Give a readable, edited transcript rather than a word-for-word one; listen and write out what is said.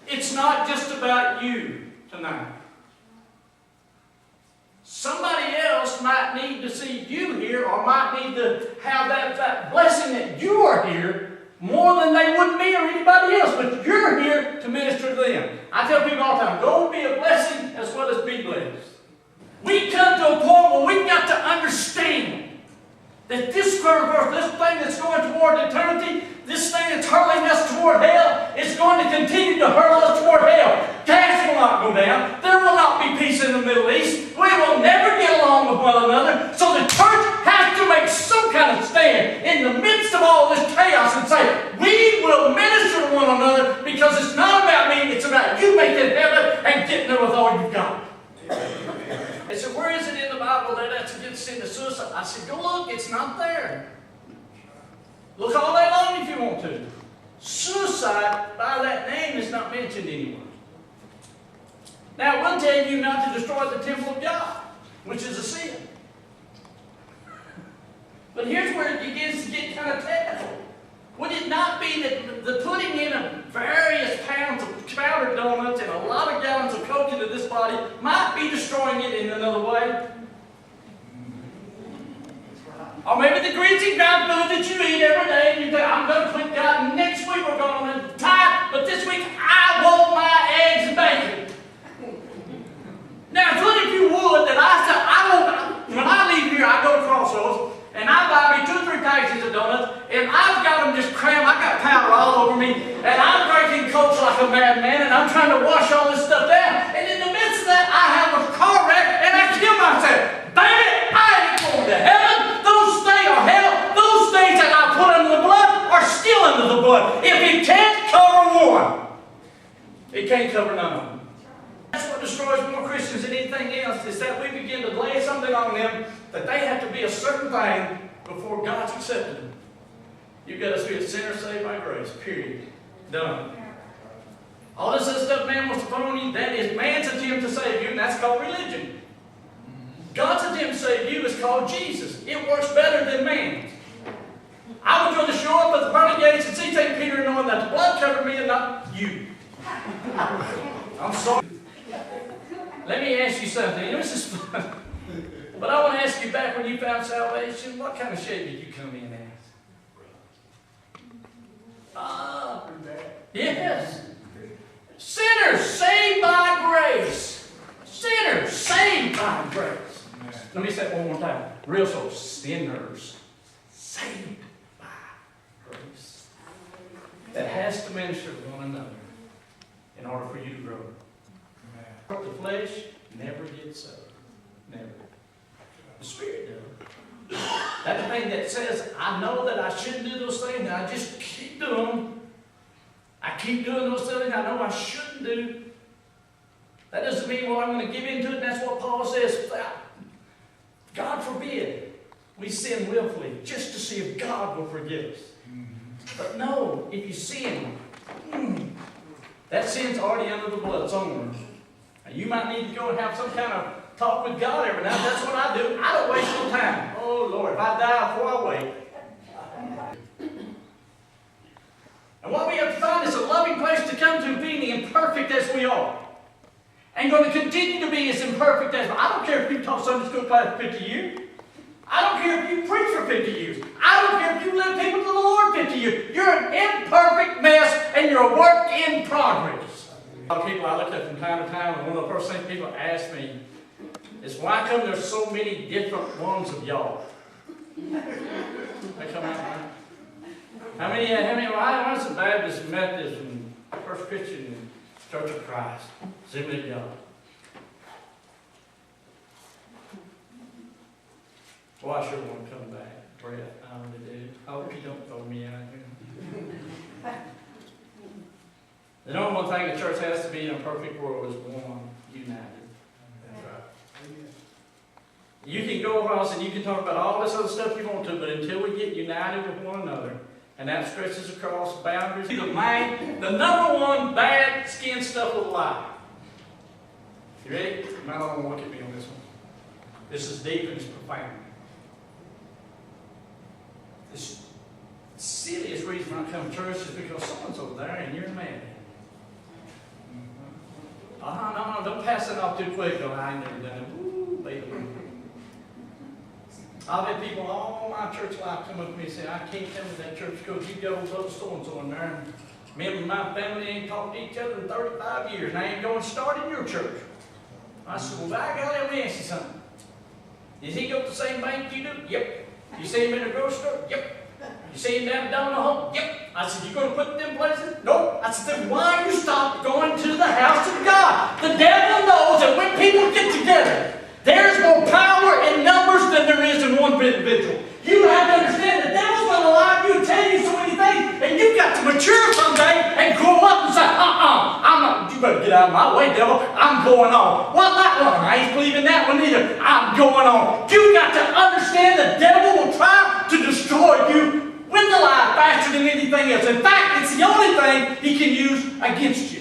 it's not just about you tonight. Somebody else might need to see you here, or might need to have that blessing that you are here more than they would me or anybody else. But you're here to minister to them. I tell people all the time, go and be a blessing as well as be blessed. We come to a point where we've got to understand that this perverse, this thing that's going toward eternity, this thing that's hurling us toward hell, is going to continue to hurl us toward hell. Gas will not go down. There will not be peace in the Middle East. We will never get along with one another. So the church has to make some kind of stand in the midst of all this chaos and say, we will minister to one another, because it's not about me, it's about you making heaven and getting there with all you've got. They said, where is it in the Bible that that's against sin to suicide? I said, go look, it's not there. Look all day long if you want to. Suicide by that name is not mentioned anywhere. Now, it will tell you not to destroy the temple of God, which is a sin. But here's where it begins to get kind of technical. Would it not be that the putting in of various pounds of powdered donuts and a lot of gallons of Coke into this body might be destroying it in another way? Or maybe the greasy ground food that you eat every day, and you think, I'm going to quit God, and next week we're going to tithe, but this week I want my eggs and bacon. Now, if you would, that when I leave here, I go to Crossroads, and I buy me 2 or 3 packages of donuts, and I've got them just crammed. I got powder all over me, and I'm drinking Cokes like a madman, and I'm trying to wash all this stuff down. And in the midst of that, I have a car wreck, and I kill myself. Baby, I ain't going to heaven. Those things are hell. Those things that I put under the blood are still under the blood. If it can't cover one, it can't cover none of them. That's what destroys more Christians than anything else, is that we begin to lay something on them that they have to be a certain thing before God's accepted them. You've got to be a sinner saved by grace, period. Done. All this other stuff man wants to put on you, that is man's attempt to save you, and that's called religion. God's attempt to save you is called Jesus. It works better than man's. I would rather show up at the pearly gates and see St. Peter knowing that the blood covered me and not you. I'm sorry. Let me ask you something. You know, this is fun. But I want to ask you, back when you found salvation, what kind of shape did you come in as? Yes. Sinners saved by grace. Sinners saved by grace. Let me say it one more time. Real slow. Sinners saved by grace. That has to minister to one another in order for you to grow. The flesh never gets saved. Never. The Spirit does. That thing that says, I know that I shouldn't do those things, and I just keep doing them. I keep doing those things I know I shouldn't do. That doesn't mean, well, I'm going to give in to it, and that's what Paul says. God forbid we sin willfully just to see if God will forgive us. But no, if you sin, that sin's already under the blood. It's on. You might need to go and have some kind of talk with God every now and then. That's what I do. I don't waste no time. Oh, Lord, if I die before I wait. And what we have to find is a loving place to come to, being imperfect as we are. And going to continue to be as imperfect as we are. I don't care if you taught Sunday school class for 50 years. I don't care if you preach for 50 years. I don't care if you led people to the Lord 50 years. You're an imperfect mess, and you're a work in progress. A lot of people I look at from time to time, and one of the first things people ask me is, why come there's so many different ones of y'all? They come out, right? How many, why is it Baptist, Methodist, and First Christian, and Church of Christ? Assembly of God. Well, I sure want to come back, Brett. I really do. I hope you don't throw me out here. The number one thing the church has to be in a perfect world is one, united. That's right. You can go across and you can talk about all this other stuff you want to, but until we get united with one another, and that stretches across boundaries, the number one bad skin stuff of life. You ready? You might not want to look at me on this one. This is deep and it's profound. The silliest reason I come to church is because someone's over there and you're mad. don't pass it off too quick, though. I ain't never done it. Ooh, baby. I've had people all my church life come up to me and say, I can't come to that church because you got those so-and-so in there. And me and my family ain't talked to each other in 35 years, and I ain't going to start in your church. I said, well, by golly, let me ask you something. Does he go to the same bank you do? Yep. You see him in the grocery store? Yep. You see him down the home? Yep. I said, you going to put them places? Nope. I said, then why you stop going to the house of God? The devil knows that when people get together, there's more power in numbers than there is in one individual. You have to understand the devil's going to lie to you and tell you so many things, and you've got to mature someday and grow up and say, I'm not, you better get out of my way, devil. I'm going on. Well, that one, I ain't believing that one either. I'm going on. You've got to understand the devil will try to destroy you with the lie faster than anything else. In fact, it's the only thing he can use against you.